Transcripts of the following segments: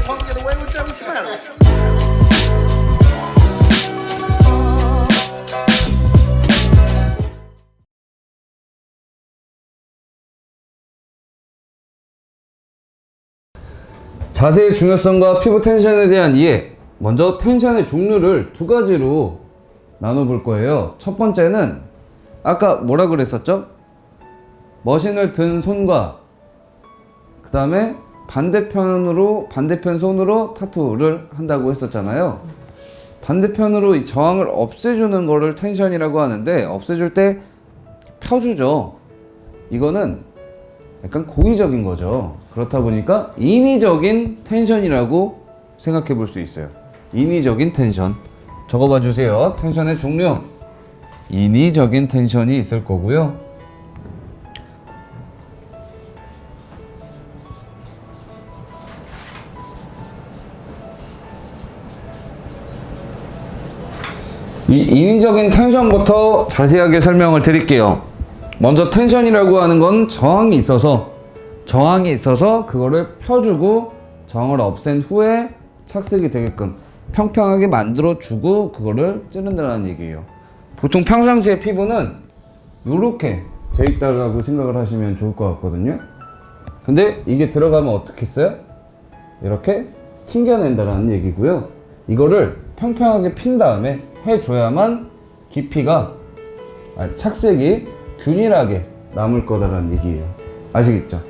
Can't get away with them smell. 자세의 중요성과 피부 텐션에 대한 이해. 먼저 텐션의 종류를 두 가지로 나눠볼 거예요. 첫 번째는 아까 뭐라 그랬었죠? 머신을 든 손과 그 다음에 반대편 손으로 타투를 한다고 했었잖아요. 반대편으로 이 저항을 없애주는 거를 텐션이라고 하는데, 없애줄 때 펴주죠. 이거는 약간 고의적인 거죠. 그렇다 보니까 인위적인 텐션이라고 생각해 볼 수 있어요. 인위적인 텐션. 적어봐 주세요. 텐션의 종류. 인위적인 텐션이 있을 거고요. 이 인위적인 텐션부터 자세하게 설명을 드릴게요. 먼저 텐션이라고 하는 건 저항이 있어서 그거를 펴주고 저항을 없앤 후에 착색이 되게끔 평평하게 만들어주고 그거를 찌른다는 얘기예요. 보통 평상시에 피부는 이렇게 돼 있다고 생각을 하시면 좋을 것 같거든요. 근데 이게 들어가면 어떻게 했어요? 이렇게 튕겨낸다는 얘기고요. 이거를 평평하게 핀 다음에 해줘야만 깊이가 착색이 균일하게 남을 거다라는 얘기예요. 아시겠죠?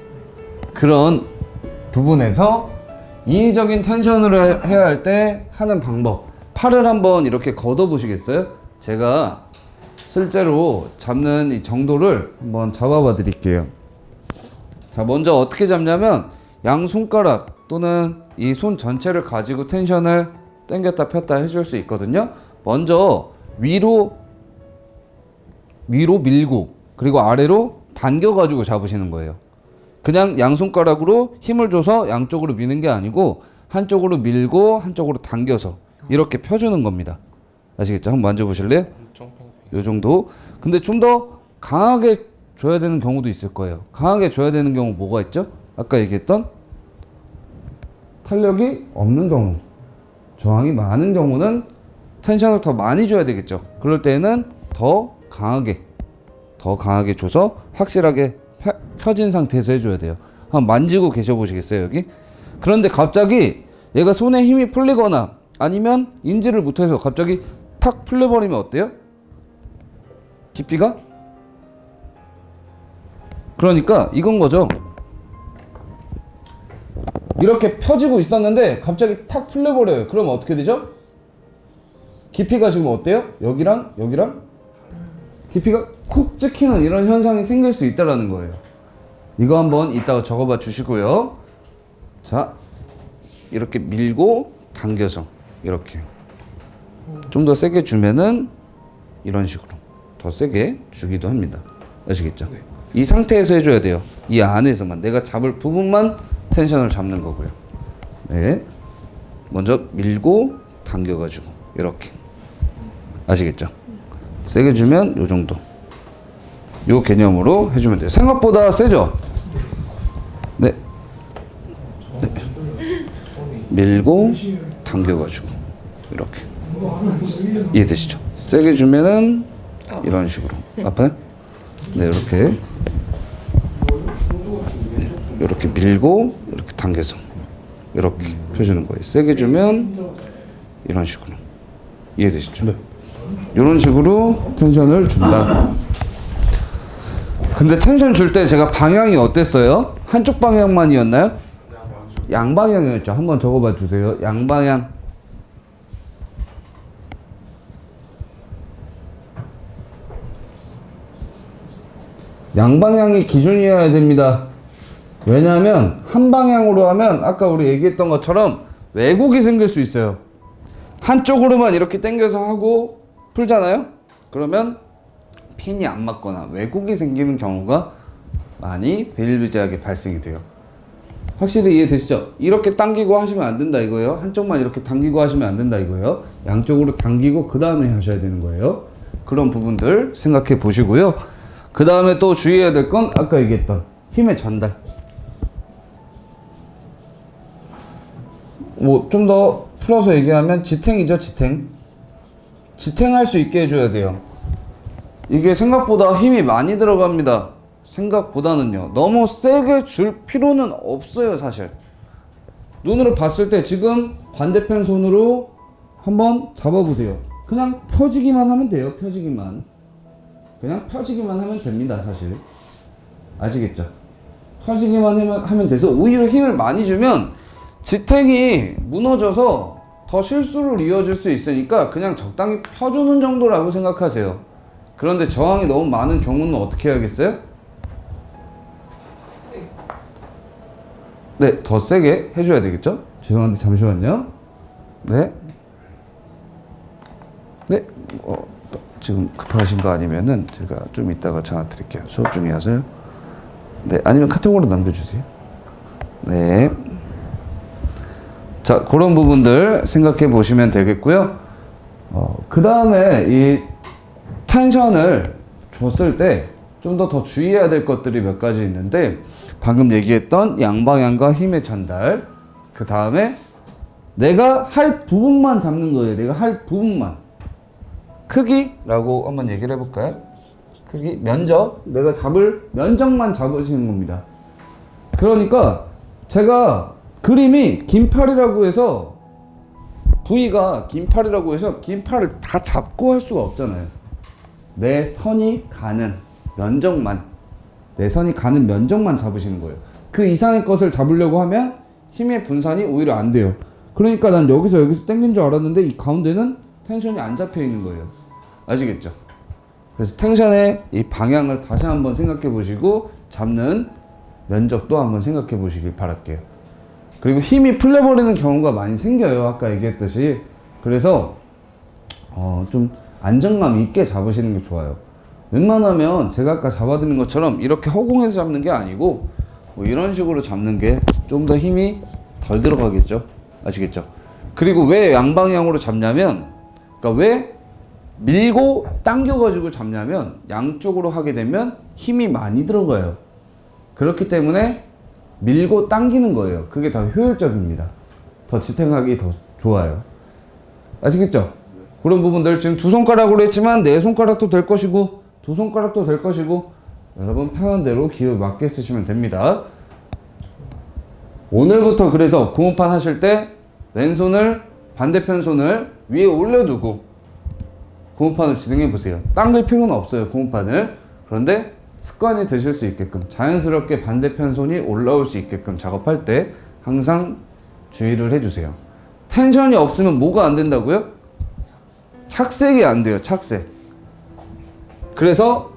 그런 부분에서 인위적인 텐션을 해야 할 때 하는 방법, 팔을 한번 이렇게 걷어 보시겠어요? 제가 실제로 잡는 이 정도를 한번 잡아봐 드릴게요. 자, 먼저 어떻게 잡냐면 양 손가락 또는 이 손 전체를 가지고 텐션을 당겼다 폈다 해줄 수 있거든요. 먼저 위로 밀고 그리고 아래로 당겨가지고 잡으시는 거예요. 그냥 양손가락으로 힘을 줘서 양쪽으로 미는 게 아니고 한쪽으로 밀고 한쪽으로 당겨서 이렇게 펴주는 겁니다. 아시겠죠? 한번 만져보실래요? 요 정도. 근데 좀 더 강하게 줘야 되는 경우도 있을 거예요. 강하게 줘야 되는 경우 뭐가 있죠? 아까 얘기했던 탄력이 없는 경우, 저항이 많은 경우는 텐션을 더 많이 줘야 되겠죠. 그럴 때는 더 강하게 줘서 확실하게 펴진 상태에서 해줘야 돼요. 한번 만지고 계셔 보시겠어요, 여기? 그런데 갑자기 얘가 손에 힘이 풀리거나 아니면 인지를 못해서 갑자기 탁 풀려버리면 어때요? 깊이가? 그러니까 이건 거죠. 이렇게 펴지고 있었는데 갑자기 탁 풀려버려요. 그러면 어떻게 되죠? 깊이가 지금 어때요? 여기랑 깊이가 콕 찍히는 이런 현상이 생길 수 있다는 거예요. 이거 한번 이따가 적어봐 주시고요. 자, 이렇게 밀고 당겨서 이렇게 좀 더 세게 주면은 이런 식으로 더 세게 주기도 합니다. 아시겠죠? 네. 이 상태에서 해줘야 돼요. 이 안에서만 내가 잡을 부분만 텐션을 잡는 거고요. 네, 먼저 밀고 당겨가지고 이렇게 아시겠죠? 세게 주면 요 정도. 요 개념으로 해주면 돼요. 생각보다 세죠? 네. 네. 밀고 당겨가지고 이렇게. 이해되시죠? 세게 주면은 이런 식으로. 아파요? 네, 이렇게. 이렇게 밀고 이렇게 당겨서 이렇게 펴주는 거예요. 세게 주면 이런 식으로. 이해되시죠? 네. 이런 식으로 텐션을 준다. 근데 텐션 줄 때 제가 방향이 어땠어요? 한쪽 방향만이었나요? 양방향이었죠. 한번 적어봐 주세요. 양방향. 양방향이 기준이어야 됩니다. 왜냐하면 한 방향으로 하면 아까 우리 얘기했던 것처럼 왜곡이 생길 수 있어요. 한쪽으로만 이렇게 당겨서 하고 풀잖아요? 그러면 핀이 안 맞거나 왜곡이 생기는 경우가 많이 비일비재하게 발생이 돼요. 확실히 이해되시죠? 이렇게 당기고 하시면 안 된다 이거예요. 한쪽만 이렇게 당기고 하시면 안 된다 이거예요. 양쪽으로 당기고 그 다음에 하셔야 되는 거예요. 그런 부분들 생각해 보시고요. 그 다음에 또 주의해야 될 건 아까 얘기했던 힘의 전달. 뭐 좀 더 풀어서 얘기하면 지탱이죠, 지탱. 지탱할 수 있게 해줘야 돼요. 이게 생각보다 힘이 많이 들어갑니다. 생각보다는요. 너무 세게 줄 필요는 없어요, 사실. 눈으로 봤을 때 지금 반대편 손으로 한번 잡아보세요. 그냥 펴지기만 하면 돼요, 펴지기만. 그냥 펴지기만 하면 됩니다, 사실. 아시겠죠? 펴지기만 하면 돼서 오히려 힘을 많이 주면 지탱이 무너져서 더 실수를 이어질 수 있으니까 그냥 적당히 펴주는 정도라고 생각하세요. 그런데 저항이 너무 많은 경우는 어떻게 해야겠어요? 네, 더 세게 해줘야 되겠죠? 죄송한데 잠시만요. 네. 네. 지금 급하신 거 아니면은 제가 좀 이따가 전화 드릴게요. 수업 중이어서요. 네, 아니면 카톡으로 남겨주세요. 네. 자, 그런 부분들 생각해 보시면 되겠고요. 그 다음에 이 텐션을 줬을 때 좀 더 주의해야 될 것들이 몇 가지 있는데, 방금 얘기했던 양방향과 힘의 전달, 그 다음에 내가 할 부분만 잡는 거예요. 내가 할 부분만. 크기라고 한번 얘기를 해볼까요? 크기, 면적, 내가 잡을 면적만 잡으시는 겁니다. 그러니까 제가 그림이 긴 팔이라고 해서, 부위가 긴 팔이라고 해서 긴 팔을 다 잡고 할 수가 없잖아요. 내 선이 가는 면적만, 내 선이 가는 면적만 잡으시는 거예요. 그 이상의 것을 잡으려고 하면 힘의 분산이 오히려 안 돼요. 그러니까 난 여기서 당긴 줄 알았는데 이 가운데는 텐션이 안 잡혀 있는 거예요. 아시겠죠? 그래서 텐션의 이 방향을 다시 한번 생각해 보시고 잡는 면적도 한번 생각해 보시길 바랄게요. 그리고 힘이 풀려버리는 경우가 많이 생겨요. 아까 얘기했듯이. 그래서 좀 안정감 있게 잡으시는 게 좋아요. 웬만하면 제가 아까 잡아드린 것처럼 이렇게 허공에서 잡는 게 아니고 뭐 이런 식으로 잡는 게 좀 더 힘이 덜 들어가겠죠. 아시겠죠? 그리고 왜 양방향으로 잡냐면, 그러니까 왜 밀고 당겨가지고 잡냐면, 양쪽으로 하게 되면 힘이 많이 들어가요. 그렇기 때문에 밀고 당기는 거예요. 그게 더 효율적입니다. 더 지탱하기 더 좋아요. 아시겠죠? 그런 부분들 지금 두 손가락으로 했지만 네 손가락도 될 것이고 두 손가락도 될 것이고, 여러분 편한 대로 기호 맞게 쓰시면 됩니다. 오늘부터 그래서 구호판 하실 때 왼손을, 반대편 손을 위에 올려두고 구호판을 진행해 보세요. 당길 필요는 없어요, 구호판을. 그런데 습관이 되실 수 있게끔, 자연스럽게 반대편 손이 올라올 수 있게끔 작업할 때 항상 주의를 해주세요. 텐션이 없으면 뭐가 안 된다고요? 착색이 안 돼요, 착색. 그래서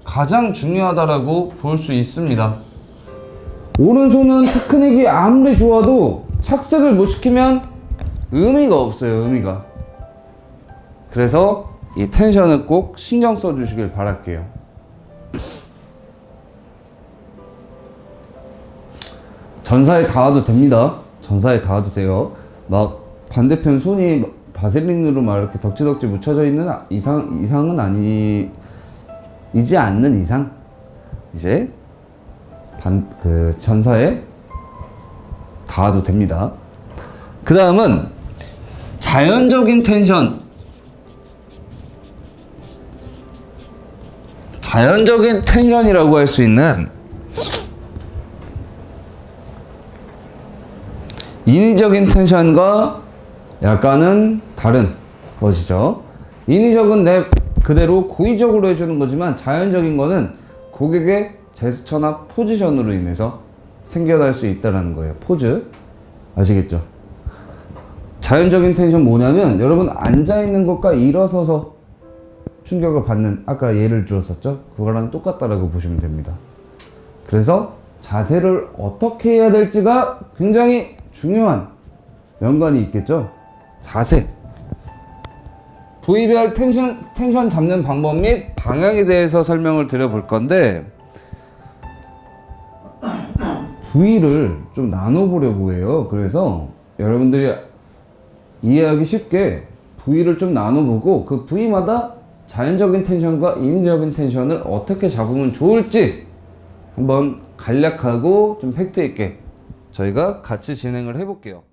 가장 중요하다라고 볼 수 있습니다. 오른손은 테크닉이 아무리 좋아도 착색을 못 시키면 의미가 없어요, 의미가. 그래서 이 텐션을 꼭 신경 써 주시길 바랄게요. 전사에 닿아도 됩니다. 전사에 닿아도 돼요. 막 반대편 손이 바셀린으로 막 이렇게 덕지덕지 묻혀져 있는 이상은 아니지 않는 이상 이제 전사에 닿아도 됩니다. 그 다음은 자연적인 텐션. 자연적인 텐션이라고 할 수 있는 인위적인 텐션과 약간은 다른 것이죠. 인위적은 내 그대로 고의적으로 해주는 거지만, 자연적인 거는 고객의 제스처나 포지션으로 인해서 생겨날 수 있다는 거예요. 포즈. 아시겠죠? 자연적인 텐션 뭐냐면, 여러분 앉아있는 것과 일어서서 충격을 받는, 아까 예를 들었었죠? 그거랑 똑같다라고 보시면 됩니다. 그래서 자세를 어떻게 해야 될지가 굉장히 중요한 연관이 있겠죠? 자세. 부위별 텐션 잡는 방법 및 방향에 대해서 설명을 드려볼 건데, 부위를 좀 나눠보려고 해요. 그래서 여러분들이 이해하기 쉽게 부위를 좀 나눠보고 그 부위마다 자연적인 텐션과 인위적인 텐션을 어떻게 잡으면 좋을지 한번 간략하고 좀 팩트 있게 저희가 같이 진행을 해볼게요.